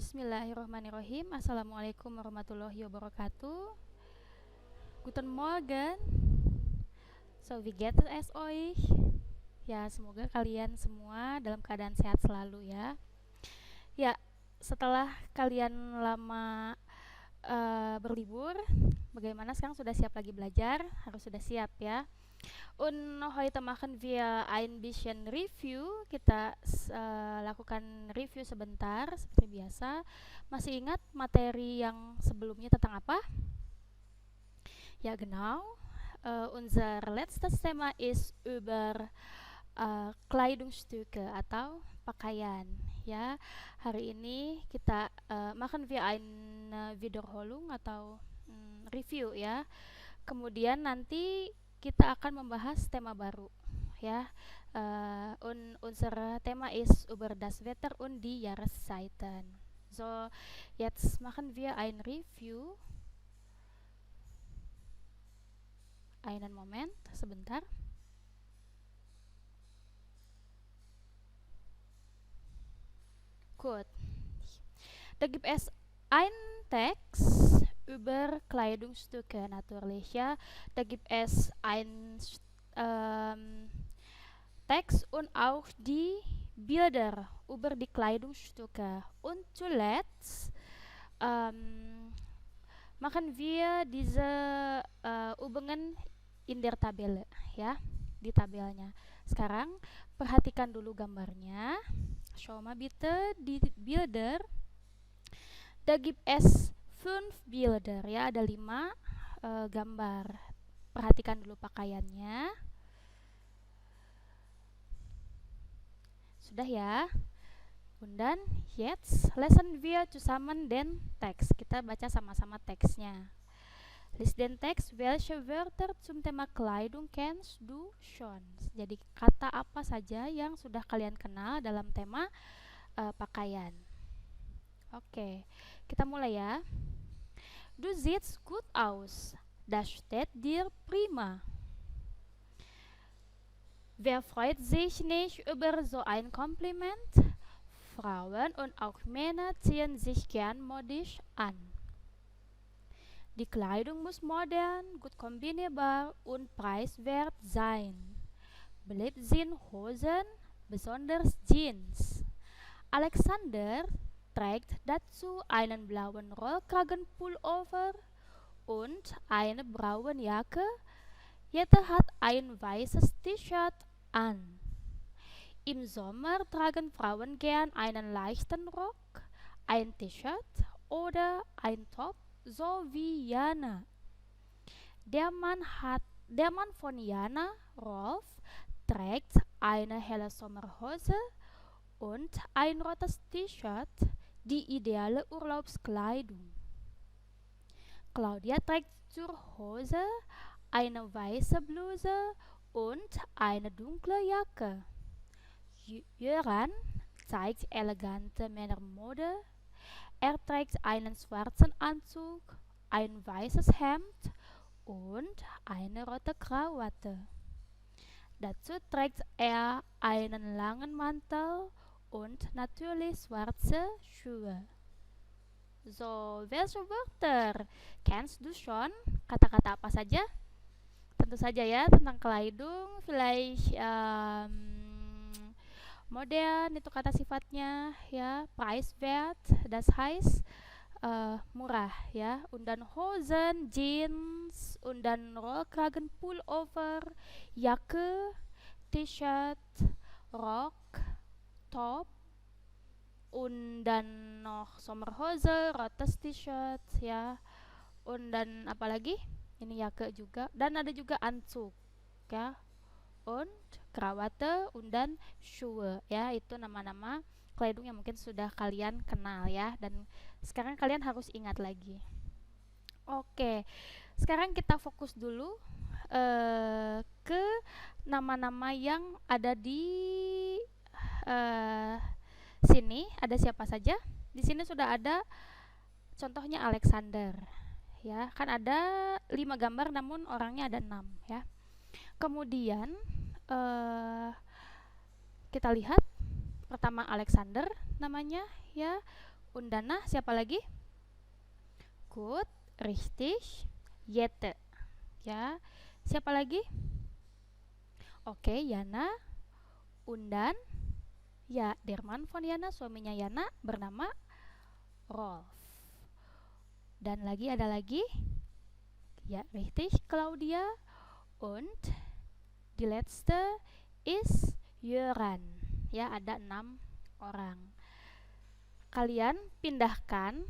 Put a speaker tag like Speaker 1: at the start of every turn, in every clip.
Speaker 1: Bismillahirrahmanirrahim. Assalamualaikum warahmatullahi wabarakatuh. Guten Morgen. So wie geht es euch? Ya, semoga kalian semua dalam keadaan sehat selalu ya. Ya, setelah kalian lama berlibur, bagaimana sekarang sudah siap lagi belajar? Harus sudah siap ya. Und heute machen wir ein bisschen Review. Kita lakukan review sebentar seperti biasa. Masih ingat materi yang sebelumnya tentang apa? Ja, genau. Unser letztes Thema ist über Kleidungsstücke atau pakaian. Ya, hari ini kita machen wir eine Wiederholung atau review ya. Kemudian nanti kita akan membahas tema baru ya. Unser Thema ist über das Wetter und die Jahreszeiten. So, jetzt machen wir ein Review. Einen Moment, sebentar. Gut. Da gibt es einen Text über Kleidungsstücke natürlich ja. Da gibt es ein Text und auch die Bilder über die Kleidungsstücke. Und zuletzt machen wir diese Übungen in der Tabelle ya, di tabelnya. Sekarang perhatikan dulu gambarnya. Schau mal bitte die Bilder. Da gibt es 5 Bilder ya, ada 5 gambar. Perhatikan dulu pakaiannya. Sudah ya. Und dann jetzt lesen wir zusammen den Text. Kita baca sama-sama teksnya. Lies den Text. Welche Wörter zum Thema Kleidung kennst du schon? Jadi kata apa saja yang sudah kalian kenal dalam tema pakaian. Oke, kita mulai ya. Du siehst gut aus. Das steht dir prima. Wer freut sich nicht über so ein Kompliment? Frauen und auch Männer ziehen sich gern modisch an. Die Kleidung muss modern, gut kombinierbar und preiswert sein. Beliebt sind Hosen, besonders Jeans. Alexander trägt dazu einen blauen Rollkragenpullover und eine braune Jacke. Jette hat ein weißes T-Shirt an. Im Sommer tragen Frauen gern einen leichten Rock, ein T-Shirt oder ein Top, so wie Jana. Der Mann von Jana, Rolf, trägt eine helle Sommerhose und ein rotes T-Shirt, die ideale Urlaubskleidung. Claudia trägt zur Hose eine weiße Bluse und eine dunkle Jacke. Jöran zeigt elegante Männermode. Er trägt einen schwarzen Anzug, ein weißes Hemd und eine rote Krawatte. Dazu trägt er einen langen Mantel und natürlich schwarze Schuhe. So, welche Wörter kennst du schon? Kata-kata apa saja? Tentu saja ya, tentang kleidung, vielleicht modern itu kata sifatnya ya, preiswert, das heißt murah ya. Und dann Hosen, Jeans, und dann Rollkragen, Pullover, Jacke, T-Shirt, Rock, Top, und dann noch Sommerhose, rotes T-Shirt ya. Und dann apalagi? Ini Jacke juga, dan ada juga Anzug ya. Und Krawatte und dann Schuhe ya. Itu nama-nama kleidung yang mungkin sudah kalian kenal ya, dan sekarang kalian harus ingat lagi. Oke, sekarang kita fokus dulu ke nama-nama yang ada di sini. Ada siapa saja? Di sini sudah ada contohnya Alexander ya. Kan ada 5 gambar namun orangnya ada 6 ya. Kemudian kita lihat pertama Alexander namanya ya. Und danach siapa lagi? Gut, richtig, Jette. Ya, siapa lagi? Oke, Yana. Und dann, ya, der Mann von Yana, suaminya Yana, bernama Rolf. Dan lagi ada lagi, ya, richtig, Claudia. Und die letzte ist Jöran. Ya, ada 6 orang. Kalian pindahkan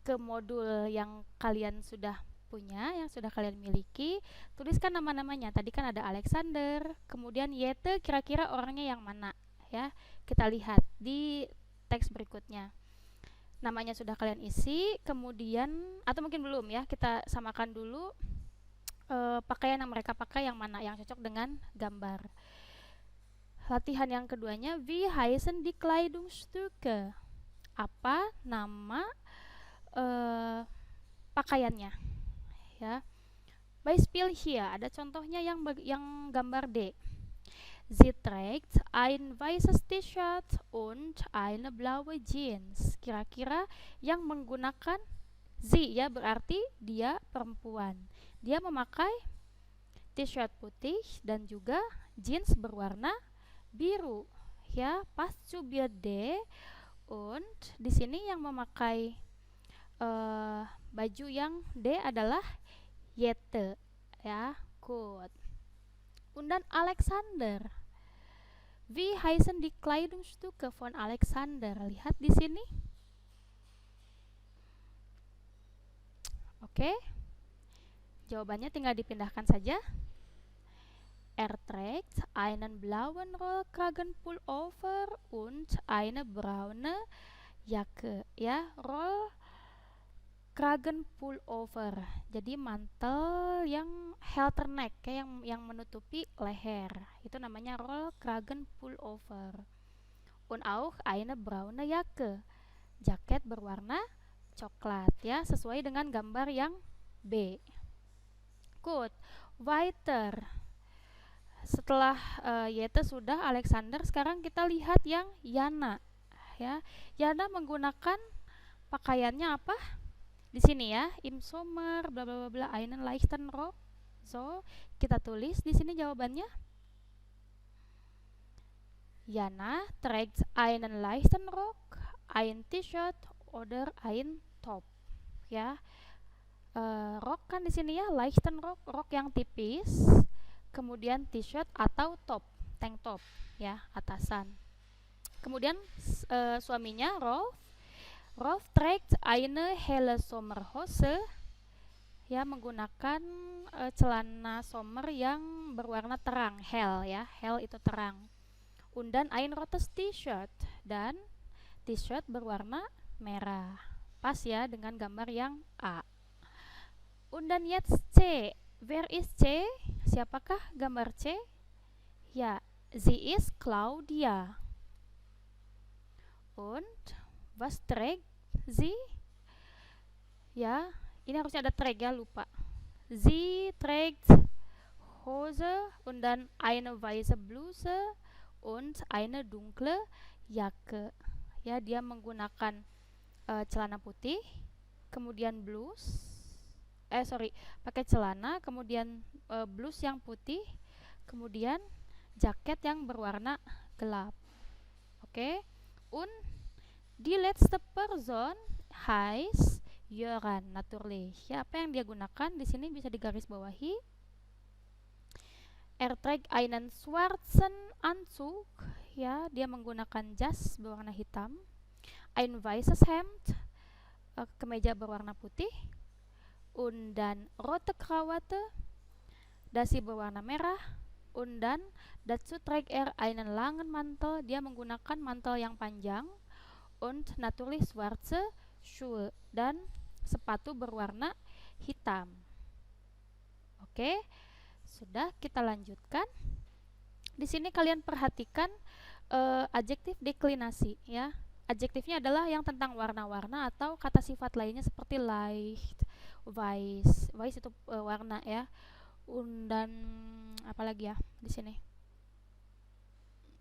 Speaker 1: ke modul yang kalian sudah punya, yang sudah kalian miliki. Tuliskan nama-namanya. Tadi kan ada Alexander, kemudian Yete, kira-kira orangnya yang mana, ya. Kita lihat di teks berikutnya. Namanya sudah kalian isi, kemudian atau mungkin belum ya, kita samakan dulu pakaian yang mereka pakai yang mana yang cocok dengan gambar. Latihan yang keduanya, wie heißen die Kleidungsstücke? Apa nama pakaiannya? Ya. Beispiel hier, ada contohnya yang gambar D. Sie trägt ein weißes T-Shirt und eine blaue Jeans. Kira-kira yang menggunakan sie ya berarti dia perempuan. Dia memakai T-shirt putih dan juga jeans berwarna biru. Ya, pas zu D. Und di sini yang memakai baju yang D adalah Jette. Ya, good. Und dann Alexander. Wie heißen die Kleidungsstücke von Alexander? Lihat di sini. Oke. Jawabannya tinggal dipindahkan saja. Er trägt einen blauen Rollkragenpullover und eine braune Jacke. Ya, Rollkragenpullover. Jadi mantel yang halterneck, yang menutupi leher. Itu namanya Rollkragenpullover. Und auch eine braune Jacke. Jaket berwarna coklat ya, sesuai dengan gambar yang B. Good. Weiter. Setelah Yete sudah, Alexander, sekarang kita lihat yang Yana. Ya, Yana menggunakan pakaiannya apa? Di sini ya, im Sommer, bla bla bla, einen leichten Rock. So, kita tulis di sini jawabannya. Yana trägt einen leichten Rock, ein T-shirt oder ein Top. Ya, rok kan di sini ya, leichten Rock, rok yang tipis. Kemudian t-shirt atau top, tank top ya, atasan. Kemudian suaminya Rolf trägt eine helle Sommerhose, ya, menggunakan celana sommer yang berwarna terang, hell ya, hell itu terang. Und dann ein rotes T-shirt, dan t-shirt berwarna merah. Pas ya dengan gambar yang A. Und dann jetzt C. Wer ist C? Siapakah gambar C? Ya, sie ist Claudia. Und was trägt sie? Ya, ini harusnya ada trägt ya, lupa. Sie trägt Hose und dann eine weiße Bluse und eine dunkle Jacke. Ya, dia menggunakan celana putih, kemudian pakai celana, kemudian blus yang putih, kemudian jaket yang berwarna gelap. Oke. Und die letzte Person heißt Jöran, natürlich. Ya, apa yang dia gunakan di sini bisa digarisbawahi. Er trägt einen schwarzen Anzug, ya, dia menggunakan jas berwarna hitam. Ein weißes Hemd, kemeja berwarna putih. Und dann rote Krawatte, dasi berwarna merah. Und dann dazu trägt er einen langen Mantel, dia menggunakan mantel yang panjang. Und natürlich schwarze Schuhe, dan sepatu berwarna hitam. Oke, sudah, kita lanjutkan. Di sini kalian perhatikan adjektif deklinasi ya. Adjektifnya adalah yang tentang warna-warna atau kata sifat lainnya seperti light, weiß itu warna ya. Dan apalagi ya di sini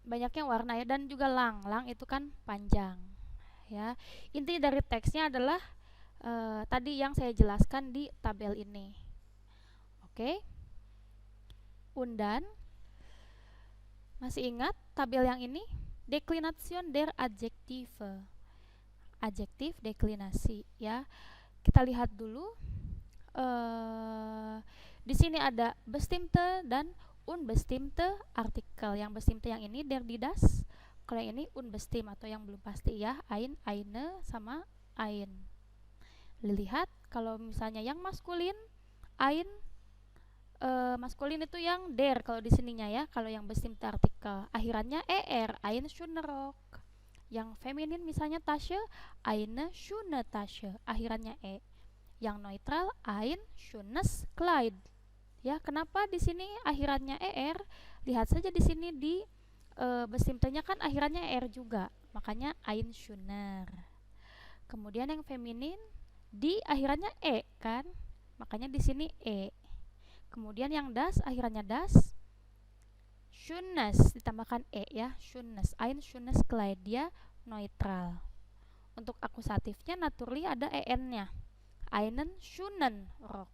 Speaker 1: banyaknya warna ya, dan juga lang itu kan panjang ya. Inti dari teksnya adalah tadi yang saya jelaskan di tabel ini. Oke. Undan, masih ingat tabel yang ini? Deklination der Adjektive. Adjektif deklinasi, ya. Kita lihat dulu. Di sini ada bestimmte dan unbestimmte artikel. Yang bestimmte yang ini der, die, das. Kalau yang ini unbestimmt atau yang belum pasti, ya. Ein, eine sama ein. Lihat kalau misalnya yang maskulin, ein, maskulin itu yang der kalau di sininya, ya. Kalau yang bestimmte artikel akhirannya er, ein schöner Rock. Yang feminin misalnya Tasche, eine schöne Tasche, akhirannya e. Yang neutral, ein schönes Kleid. Ya, kenapa di sini akhirannya er? Lihat saja di sini di bestimmtenya kan akhirannya er juga, makanya ein schöner. Kemudian yang feminin di akhirannya e kan, makanya di sini e. Kemudian yang das akhirannya das, schönes ditambahkan e, ya, schönes, ein schönes Kleid, dia neutral. Untuk akusatifnya naturally ada en-nya, einen schönen Rock.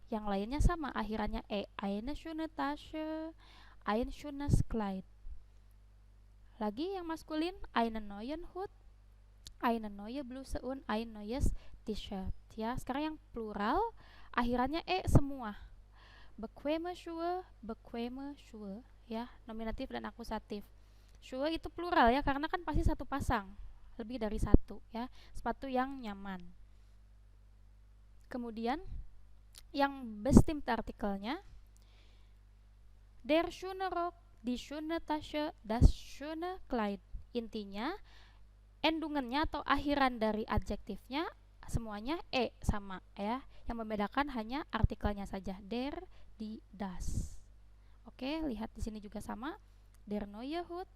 Speaker 1: Yang lainnya sama akhirannya e, eine schöne Tasche, ein schönes Kleid. Lagi yang maskulin, einen neuen Hut, eine neue Bluse und ein neues T-shirt, ya. Sekarang yang plural akhirannya e semua, bequeme Schuhe, ya, nominatif dan akusatif. Schuhe itu plural, ya, karena kan pasti satu pasang, lebih dari satu, ya, sepatu yang nyaman. Kemudian yang bestimmte artikelnya, der schöne Rock, die schöne Tasche, das schöne Kleid. Intinya endungannya atau akhiran dari adjektifnya semuanya e sama, ya. Yang membedakan hanya artikelnya saja, der, die, das. Oke, lihat di sini juga sama, der neue Hut,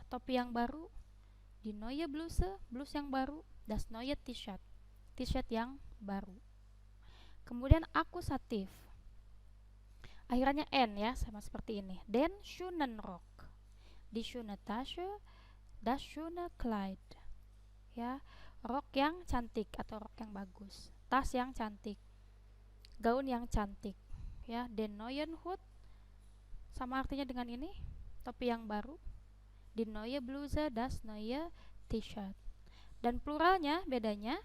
Speaker 1: topi yang baru, die neue Bluse, blus yang baru, das neue T-shirt, T-shirt yang baru. Kemudian akusatif, akhirannya n, ya, sama seperti ini, den schönen Rock, die schöne Tasche, das schöne Kleid, ya, rok yang cantik atau rok yang bagus, tas yang cantik, gaun yang cantik, ya. Den neuen Hut sama artinya dengan ini, topi yang baru, die neue Bluse, das neue T-shirt. Dan pluralnya bedanya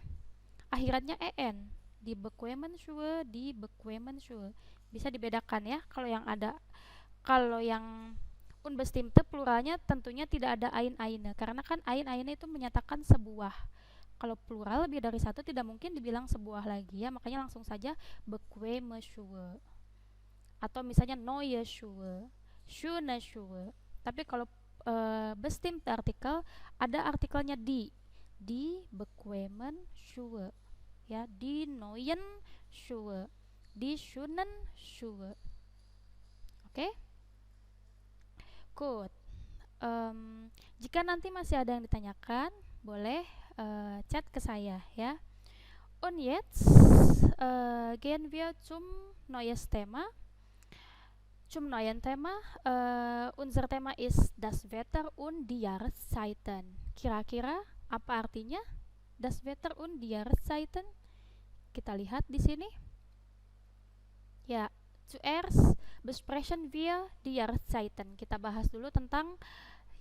Speaker 1: akhirannya en, die bequemen Schuhe, die bequemen Schuhe. Bisa dibedakan, ya. Kalau yang unbestimmte pluralnya tentunya tidak ada eine, karena kan eine itu menyatakan sebuah. Kalau plural lebih dari satu tidak mungkin dibilang sebuah lagi, ya, makanya langsung saja bequeme Schuhe. Atau misalnya neue Schuhe, schöne Schuhe. Tapi kalau bestimmte artikel ada artikelnya die bequemen Schuhe, ya, die neuen Schuhe, die schönen Schuhe. Oke? Good. Jika nanti masih ada yang ditanyakan, boleh chat ke saya, ya. Und jetzt gehen wir zum neues Thema. Zum neuen Thema. Unser Thema ist das Wetter und die Jahreszeiten. Kira-kira apa artinya das Wetter und die Jahreszeiten? Kita lihat di sini. Ya, zuerst besprechen wir die Jahreszeiten. Kita bahas dulu tentang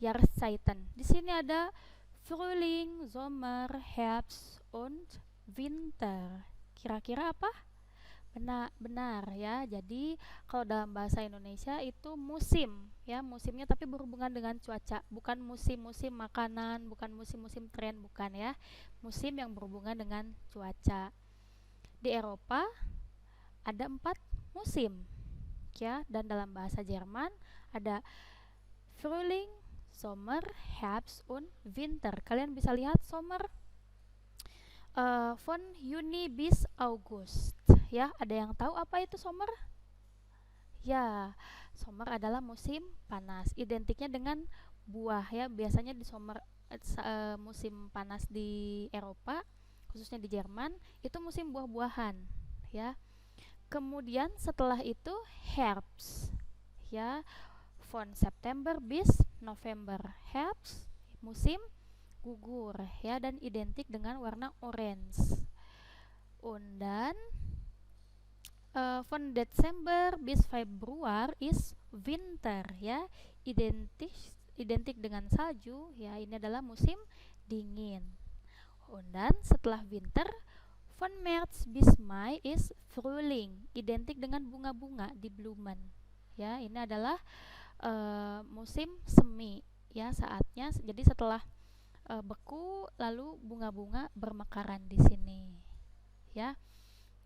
Speaker 1: Jahreszeiten. Di sini ada Frühling, Sommer, Herbst und Winter. Kira-kira apa? Benar, ya. Jadi kalau dalam bahasa Indonesia itu musim, ya, musimnya tapi berhubungan dengan cuaca, bukan musim-musim makanan, bukan musim-musim tren, bukan, ya. Musim yang berhubungan dengan cuaca. Di Eropa ada 4 musim, ya, dan dalam bahasa Jerman ada Frühling, Sommer, Herbst und Winter. Kalian bisa lihat Sommer von Juni bis August, ya. Ada yang tahu apa itu Sommer? Ya, Sommer adalah musim panas, identiknya dengan buah, ya. Biasanya di Sommer musim panas di Eropa, khususnya di Jerman, itu musim buah-buahan, ya. Kemudian setelah itu Herbst, ya, von September bis November. Herbst musim gugur ya, dan identik dengan warna orange. Und dann von Desember bis Februar is winter ya, identik identik dengan salju ya, ini adalah musim dingin. Und dann setelah winter von März bis Mai is Frühling, identik dengan bunga-bunga di Blumen ya, ini adalah musim semi ya, saatnya jadi setelah beku lalu bunga-bunga bermekaran di sini ya.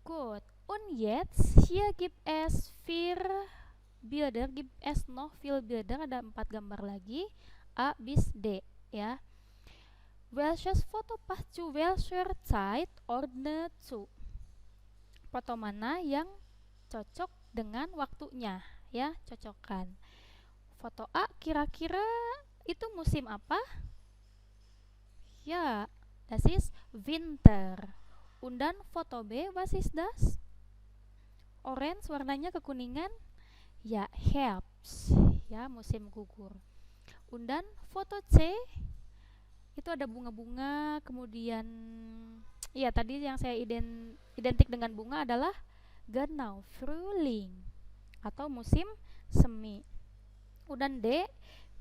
Speaker 1: Gut. Und jetzt hier gibt es vier Bilder, gibt es noch viel Bilder, ada 4 gambar lagi, A bis D ya. Welches Foto passt zu welcher Zeit, ordne zu. Foto mana yang cocok dengan waktunya ya, cocokkan. Foto A kira-kira itu musim apa? Ya, das ist Winter. Und dann foto B, was ist das? Orange warnanya kekuningan. Ya, Herbst. Ya, musim gugur. Und dann foto C, itu ada bunga-bunga, kemudian ya tadi yang saya identik dengan bunga adalah genau, Frühling atau musim semi. Dan D,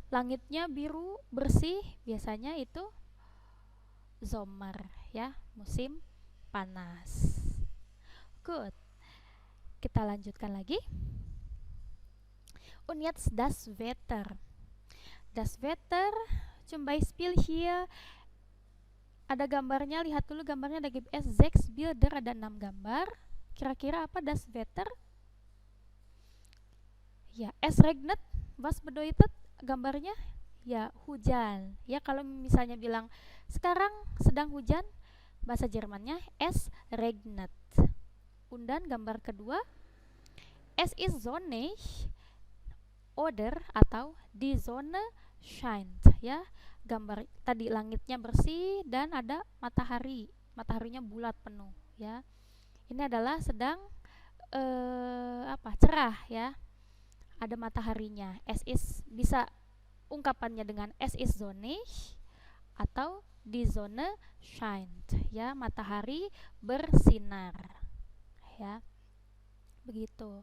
Speaker 1: langitnya biru bersih, biasanya itu Sommer ya, musim panas. Good. Kita lanjutkan lagi. Und jetzt das Wetter. Das Wetter, zum Beispiel hier ada gambarnya, lihat dulu gambarnya, ada GPS 6 Bilder, ada 6 gambar. Kira-kira apa das Wetter? Ya, es regnet, was bedeutet gambarnya? Ya, hujan. Ya, kalau misalnya bilang sekarang sedang hujan, bahasa Jermannya es regnet. Undan gambar kedua, es ist sonnig oder atau die Sonne scheint ya. Gambar tadi langitnya bersih dan ada matahari, mataharinya bulat penuh ya. Ini adalah sedang cerah ya, ada mataharinya. Es ist, bisa ungkapannya dengan es ist sonnig atau die Sonne scheint ya, matahari bersinar ya, begitu.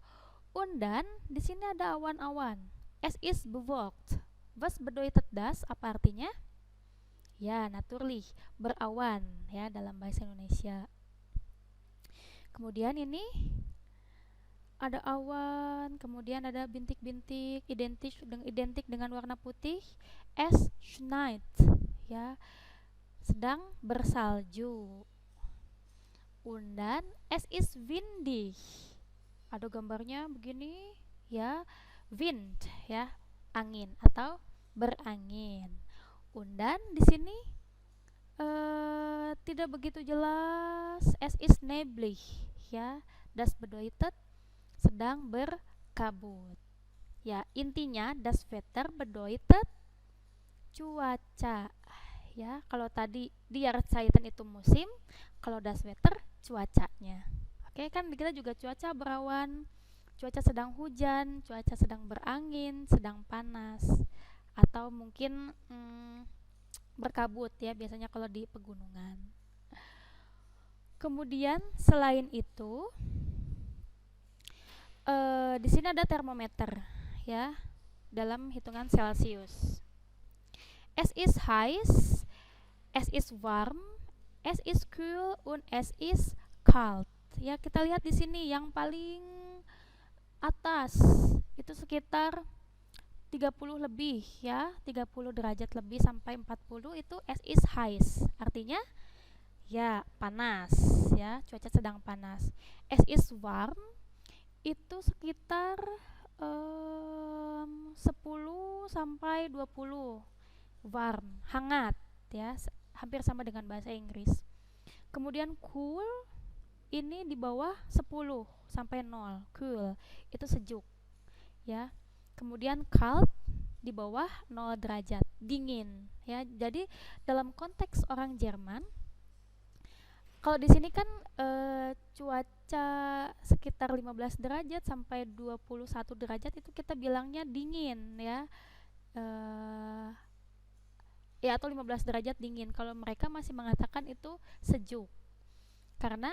Speaker 1: Und dann di sini ada awan-awan. Es ist bewölkt. Was bedeutet das? Apa artinya? Ya, natürlich, berawan ya dalam bahasa Indonesia. Kemudian ini ada awan, kemudian ada bintik-bintik, identik dengan warna putih. Es schneit ya, sedang bersalju. Und dann es ist windig. Ada gambarnya begini ya, wind ya, angin atau berangin. Und dann di sini tidak begitu jelas. Es ist neblig ya, das bedeutet sedang berkabut ya. Intinya das Wetter bedeutet cuaca ya. Kalau tadi Jahreszeiten itu musim, kalau das Wetter cuacanya. Oke, kan kita juga cuaca berawan, cuaca sedang hujan, cuaca sedang berangin, sedang panas, atau mungkin berkabut ya, biasanya kalau di pegunungan. Kemudian selain itu, di sini ada termometer ya, dalam hitungan Celcius. Es ist heiß, es ist warm, es ist kühl, und es ist kalt. Ya, kita lihat di sini yang paling atas itu sekitar 30 lebih ya, 30 derajat lebih sampai 40 itu es ist heiß. Artinya ya panas ya, cuaca sedang panas. Es ist warm itu sekitar 10 sampai 20. Warm, hangat ya, hampir sama dengan bahasa Inggris. Kemudian cool ini di bawah 10 sampai 0, cool itu sejuk ya. Kemudian cold di bawah 0 derajat, dingin ya. Jadi dalam konteks orang Jerman, kalau di sini kan cuaca sekitar 15 derajat sampai 21 derajat itu kita bilangnya dingin ya. ya atau 15 derajat dingin. Kalau mereka masih mengatakan itu sejuk. Karena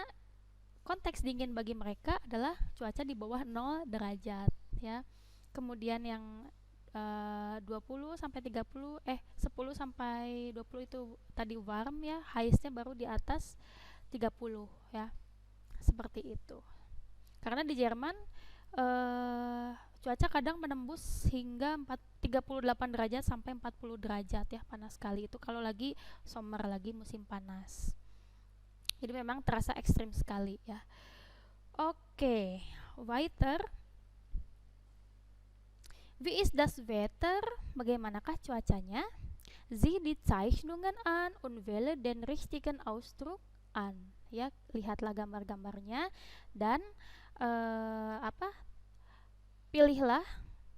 Speaker 1: konteks dingin bagi mereka adalah cuaca di bawah 0 derajat ya. Kemudian yang 20 sampai 30 10 sampai 20 itu tadi warm ya, highest-nya baru di atas 30 ya. Seperti itu. Karena di Jerman cuaca kadang menembus hingga 38 derajat sampai 40 derajat ya, panas sekali itu kalau lagi summer, lagi musim panas. Jadi memang terasa ekstrim sekali ya. Oke, weiter. Wie ist das Wetter? Bagaimanakah cuacanya? Sieh die Zeichnungen an und wähle den richtigen Ausdruck an. Ya, lihatlah gambar-gambarnya dan pilihlah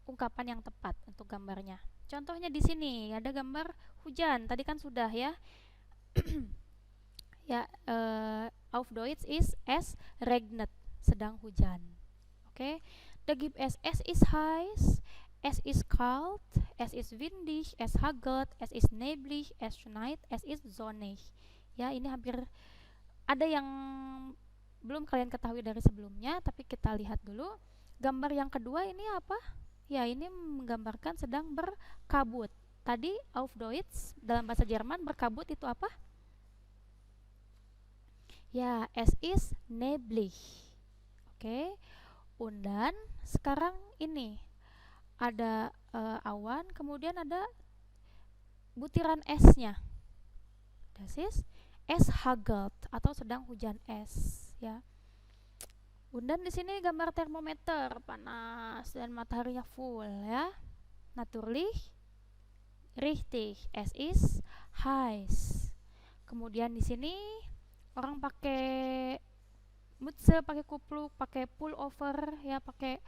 Speaker 1: ungkapan yang tepat untuk gambarnya. Contohnya di sini ada gambar hujan. Tadi kan sudah ya. Ya, auf Deutsch ist es regnet, sedang hujan. Oke. Da gibt es ist heiß, es ist kalt, es ist windig, es hagelt, es ist neblig, es schneit, es ist sonnig. Ya, ini hampir ada yang belum kalian ketahui dari sebelumnya, tapi kita lihat dulu. Gambar yang kedua ini apa? Ya, ini menggambarkan sedang berkabut. Tadi auf Deutsch dalam bahasa Jerman berkabut itu apa? Ya, es ist neblig. Oke. Und dann sekarang ini ada awan, kemudian ada butiran esnya. Das ist es hagelt atau sedang hujan es ya. Und dann di sini gambar termometer, panas dan mataharinya full ya. Natürlich, richtig, es ist heiß. Kemudian di sini orang pakai mutse, pakai kupluk, pakai pullover ya, pakai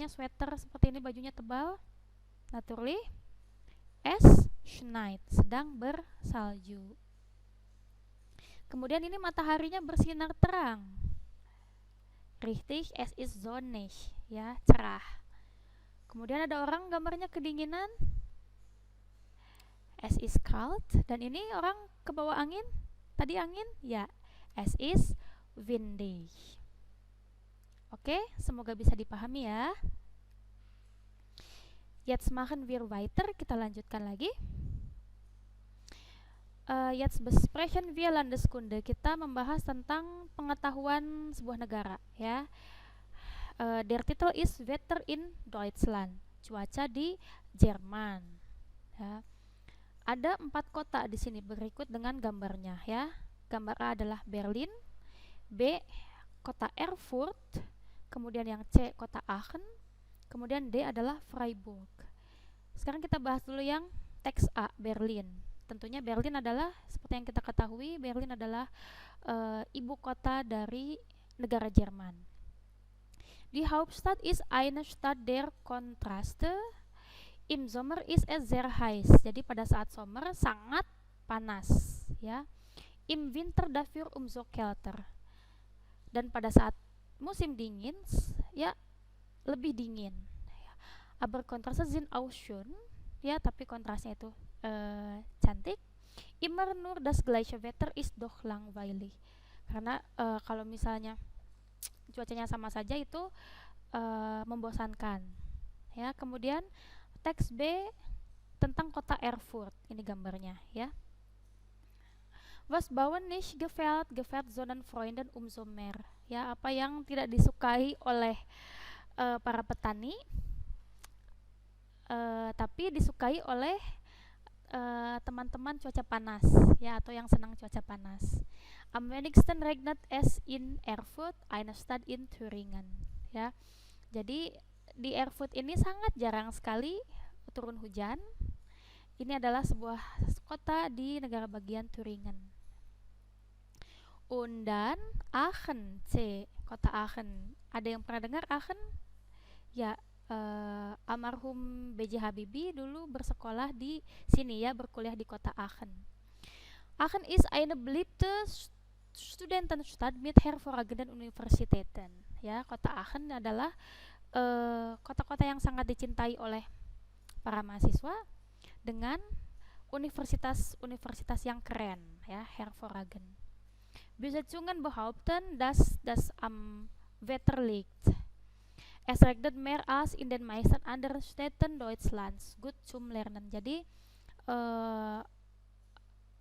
Speaker 1: sweater seperti ini, bajunya tebal. Naturally, es schneit, sedang bersalju. Kemudian ini mataharinya bersinar terang. Richtig, es ist sonnig ya, cerah. Kemudian ada orang gambarnya kedinginan. Es ist kalt, dan ini orang ke bawah angin. Tadi angin? Ya, es ist windig. Oke, semoga bisa dipahami ya. Jetzt machen wir weiter, kita lanjutkan lagi. Jetzt besprechen wir Landeskunde. Kita membahas tentang pengetahuan sebuah negara ya. Der Titel ist Wetter in Deutschland. Cuaca di Jerman. Ya. Ada 4 kota di sini berikut dengan gambarnya ya. Gambar A adalah Berlin, B kota Erfurt, kemudian yang C kota Aachen, kemudian D adalah Freiburg. Sekarang kita bahas dulu yang teks A, Berlin. Tentunya Berlin adalah, seperti yang kita ketahui, Berlin adalah ibu kota dari negara Jerman. Die Hauptstadt ist eine Stadt der Kontraste. Im Sommer ist es sehr heiß. Jadi pada saat summer sangat panas ya. Im Winter dafür umso kälter. Dan pada saat musim dingin ya lebih dingin. Aber Kontraste sind auch schön ya, tapi kontrasnya itu cantik. Immer nur das gleiche Wetter ist doch langweilig. Karena kalau misalnya cuacanya sama saja itu membosankan. Ya, kemudian teks B tentang kota Erfurt. Ini gambarnya ya. Was bauen nicht gefällt, gefällt sondern Freunden umso mehr. Ya, apa yang tidak disukai oleh para petani tapi disukai oleh teman-teman cuaca panas ya, atau yang senang cuaca panas. Am wenigsten regnet es in Erfurt, eine Stadt in Thüringen ya. Jadi di Erfurt ini sangat jarang sekali turun hujan. Ini adalah sebuah kota di negara bagian Thüringen. Und dann Aachen, C, kota Aachen. Ada yang pernah dengar Aachen? Ya, almarhum B.J. Habibie dulu bersekolah di sini ya, berkuliah di kota Aachen. Aachen ist eine beliebte Studentenstadt mit hervorragenden Universitäten. Ya, kota Aachen adalah kota-kota yang sangat dicintai oleh para mahasiswa dengan universitas yang keren, ya, hervorragend. Besetzungen behaupten, dass das am Wetter liegt. Es regnet mehr als in den meisten anderen Städten Deutschlands. Gut zum Lernen. Jadi eh,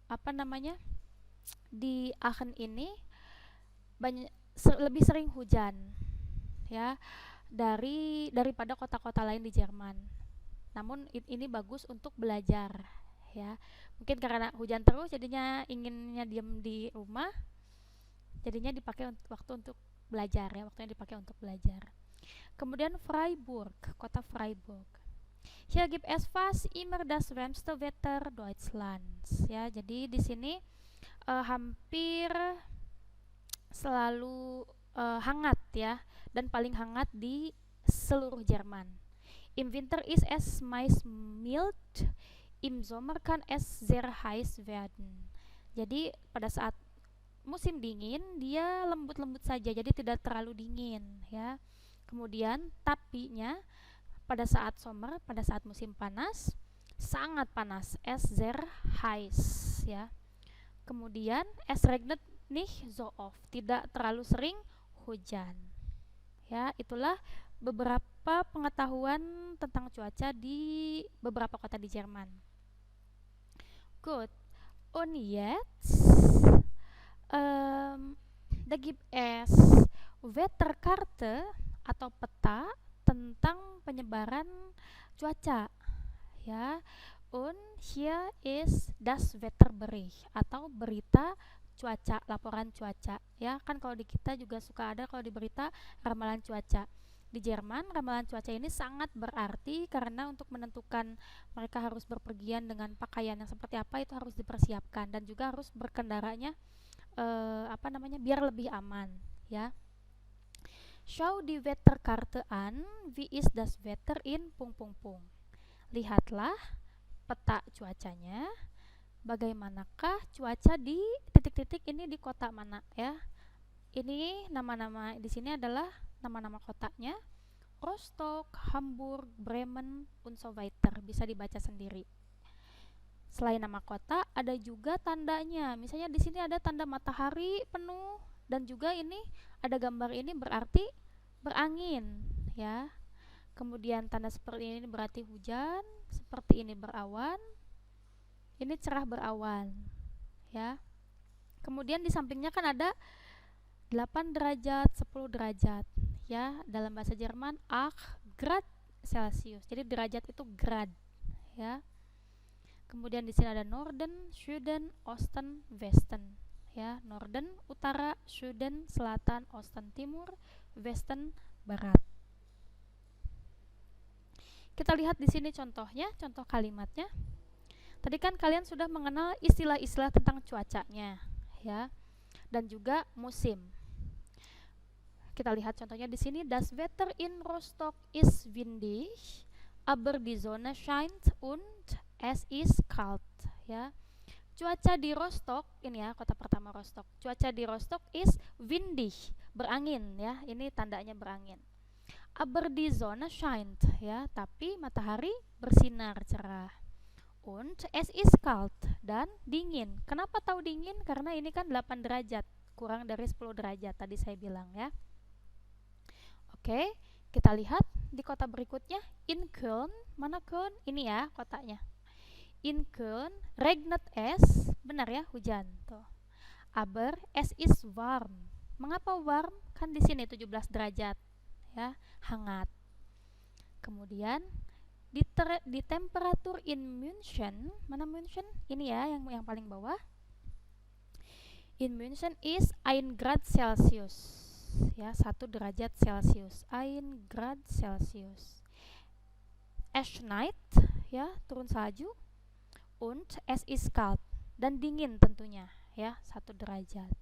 Speaker 1: apa namanya, di Aachen ini lebih sering hujan, ya, daripada kota-kota lain di Jerman. Namun ini bagus untuk belajar, ya. Mungkin karena hujan terus jadinya inginnya diam di rumah, jadinya dipakai waktu untuk belajar, ya, waktunya dipakai untuk belajar. Kemudian Freiburg, kota Freiburg. Hier gibt es fast immer das wärmste Wetter Deutschlands, ya. Jadi di sini hampir selalu hangat, ya, dan paling hangat di seluruh Jerman. Im Winter ist es meist mild, im Sommer kann es sehr heiß werden. Jadi pada saat musim dingin dia lembut-lembut saja, jadi tidak terlalu dingin, ya. Kemudian tapinya pada saat summer, pada saat musim panas sangat panas, es sehr heiß, ya. Kemudian es regnet nicht so oft, tidak terlalu sering hujan. Ya, itulah beberapa pengetahuan tentang cuaca di beberapa kota di Jerman. Good. Und jetzt da gibt es Wetterkarte atau peta tentang penyebaran cuaca, ya. Und hier ist das Wetterbericht atau berita cuaca, laporan cuaca, ya. Kan kalau di kita juga suka ada kalau di berita ramalan cuaca. Di Jerman ramalan cuaca ini sangat berarti karena untuk menentukan mereka harus berpergian dengan pakaian yang seperti apa itu harus dipersiapkan, dan juga harus berkendaranya biar lebih aman, ya. Schau die Wetterkarte an, wie ist das Wetter in ... Lihatlah peta cuacanya, bagaimanakah cuaca di titik-titik ini di kota mana, ya. Ini nama-nama di sini adalah nama-nama kotanya. Rostock, Hamburg, Bremen, und so weiter. Bisa dibaca sendiri. Selain nama kota, ada juga tandanya. Misalnya di sini ada tanda matahari penuh, dan juga ini ada gambar ini berarti berangin, ya. Kemudian tanda seperti ini berarti hujan, seperti ini berawan, ini cerah berawan, ya. Kemudian di sampingnya kan ada 8 derajat, 10 derajat, ya. Dalam bahasa Jerman 8 Grad Celcius. Jadi derajat itu grad, ya. Kemudian di sini ada Norden, Süden, Osten, Westen, ya. Norden utara, Süden selatan, Osten timur, Westen barat. Kita lihat di sini contohnya, contoh kalimatnya. Tadi kan kalian sudah mengenal istilah-istilah tentang cuacanya, ya, dan juga musim. Kita lihat contohnya di sini. Das Wetter in Rostock ist windig, aber die Sonne scheint und es ist kalt, ya. Cuaca di Rostock, ini ya kota pertama Rostock. Cuaca di Rostock is windig, berangin, ya. Ini tandanya berangin. Aber die Sonne scheint, ya, tapi matahari bersinar cerah. Und es ist kalt, dan dingin. Kenapa tahu dingin? Karena ini kan 8 derajat, kurang dari 10 derajat tadi saya bilang, ya. Oke, kita lihat di kota berikutnya. In Köln, mana Köln? Ini ya kotanya. In Köln regnet es, benar ya, hujan tuh. Aber es ist warm. Mengapa warm? Kan di sini 17 derajat, ya, hangat. Kemudian di temperatur in München, mana München? Ini ya yang paling bawah. In München is 1 Grad Celcius, ya, 1 derajat Celcius. 1 Grad Celcius. Es schneit, ya, turun salju. Und es ist kalt, dan dingin tentunya, ya, 1 derajat.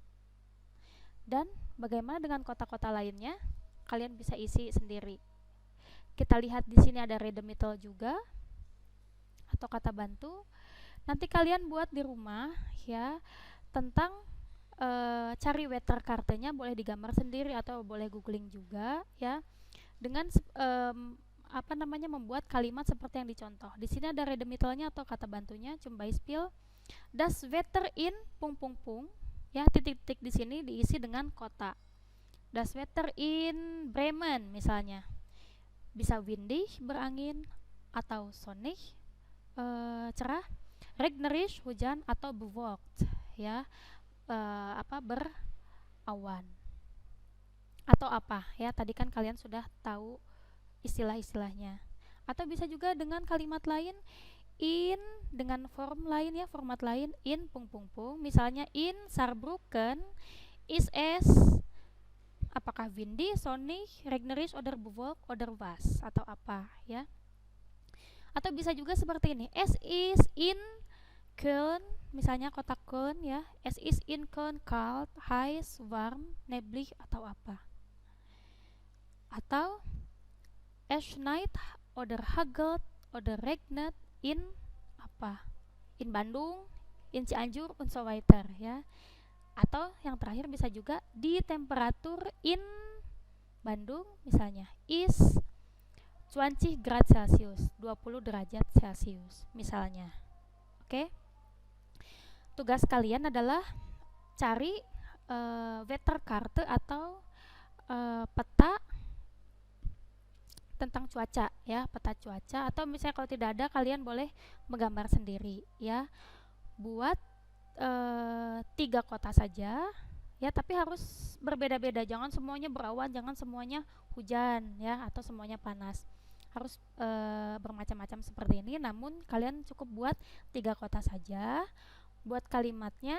Speaker 1: Dan bagaimana dengan kota-kota lainnya? Kalian bisa isi sendiri. Kita lihat di sini ada Redemittel juga, atau kata bantu. Nanti kalian buat di rumah, ya, tentang cari Wetterkarte-nya, boleh digambar sendiri atau boleh googling juga, ya. Dengan membuat kalimat seperti yang dicontoh. Di sini ada Redemitelnya atau kata bantunya, zum Beispiel das Wetter in pung pung pung, ya, titik-titik di sini diisi dengan kota. Das Wetter in Bremen misalnya. Bisa windig, berangin, atau sonnig, cerah, regnerisch, hujan, atau bewolkt, ya, berawan. Atau apa, ya, tadi kan kalian sudah tahu istilah-istilahnya. Atau bisa juga dengan kalimat lain, in, dengan form lain, ya, format lain, in pung pung pung. Misalnya in Saarbrücken is es, apakah windy, sonnig, regnerisch, oder bewolkt, oder was, atau apa, ya. Atau bisa juga seperti ini, es is in Köln, misalnya kota Köln, ya, es is in Köln kalt, heiß, warm, neblig, atau apa. Atau es schneit oder hagelt oder regnet in apa, in Bandung, in Cianjur, und so weiter, ya. Atau yang terakhir bisa juga di temperatur in Bandung misalnya is 20 Grad Celcius, 20 derajat Celcius misalnya. Oke. Tugas kalian adalah cari Wetterkarte atau peta tentang cuaca, ya, peta cuaca. Atau misalnya kalau tidak ada, kalian boleh menggambar sendiri, ya. Buat 3 kota saja, ya, tapi harus berbeda-beda. Jangan semuanya berawan, jangan semuanya hujan, ya, atau semuanya panas. Harus bermacam-macam seperti ini. Namun kalian cukup buat 3 kota saja. Buat kalimatnya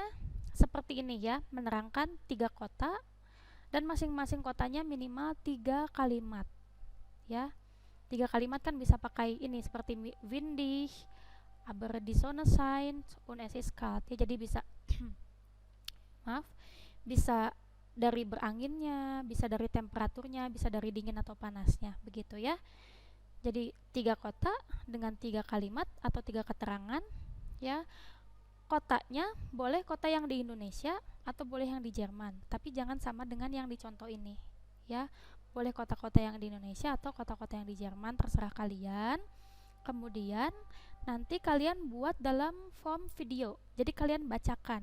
Speaker 1: seperti ini, ya, menerangkan 3 kota dan masing-masing kotanya minimal 3 kalimat, ya. 3 kalimat kan bisa pakai ini seperti windig, aber die Sonne scheint und es ist kalt, ya. Jadi bisa maaf, bisa dari beranginnya, bisa dari temperaturnya, bisa dari dingin atau panasnya, begitu, ya. Jadi 3 kota dengan 3 kalimat atau 3 keterangan, ya. Kotanya boleh kota yang di Indonesia atau boleh yang di Jerman, tapi jangan sama dengan yang dicontoh ini, ya. Boleh kota-kota yang di Indonesia atau kota-kota yang di Jerman, terserah kalian. Kemudian nanti kalian buat dalam form video, jadi kalian bacakan,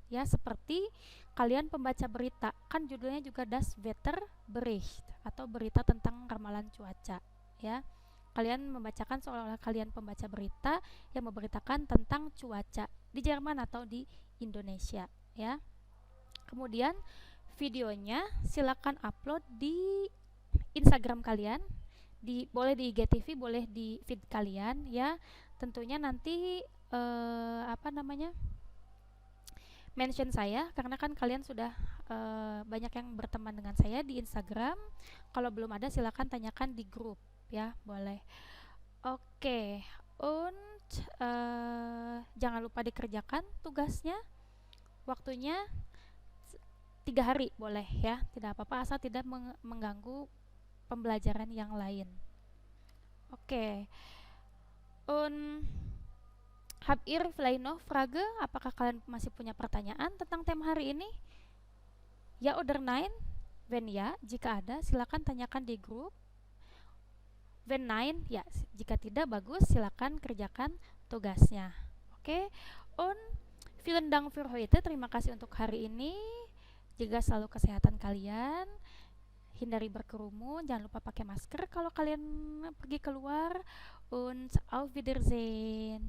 Speaker 1: ya, seperti kalian pembaca berita. Kan judulnya juga Das Wetterbericht atau berita tentang ramalan cuaca, ya. Kalian membacakan seolah-olah kalian pembaca berita yang memberitakan tentang cuaca di Jerman atau di Indonesia, ya. Kemudian videonya silakan upload di Instagram kalian, boleh di IGTV, boleh di feed kalian, ya. Tentunya nanti mention saya, karena kan kalian sudah banyak yang berteman dengan saya di Instagram. Kalau belum ada silakan tanyakan di grup, ya, boleh. Oke, und jangan lupa dikerjakan tugasnya. Waktunya 3 hari boleh, ya, tidak apa-apa asal tidak mengganggu pembelajaran yang lain. Oke. Und habt ihr vielleicht noch Frage? Apakah kalian masih punya pertanyaan tentang tema hari ini? Ya oder nein? Wenn ya, jika ada silakan tanyakan di grup. Wenn nein, ya, jika tidak, bagus, silakan kerjakan tugasnya. Oke. Und vielen Dank für heute. Terima kasih untuk hari ini. Jaga selalu kesehatan kalian, hindari berkerumun, jangan lupa pakai masker kalau kalian pergi keluar, und auf Wiedersehen.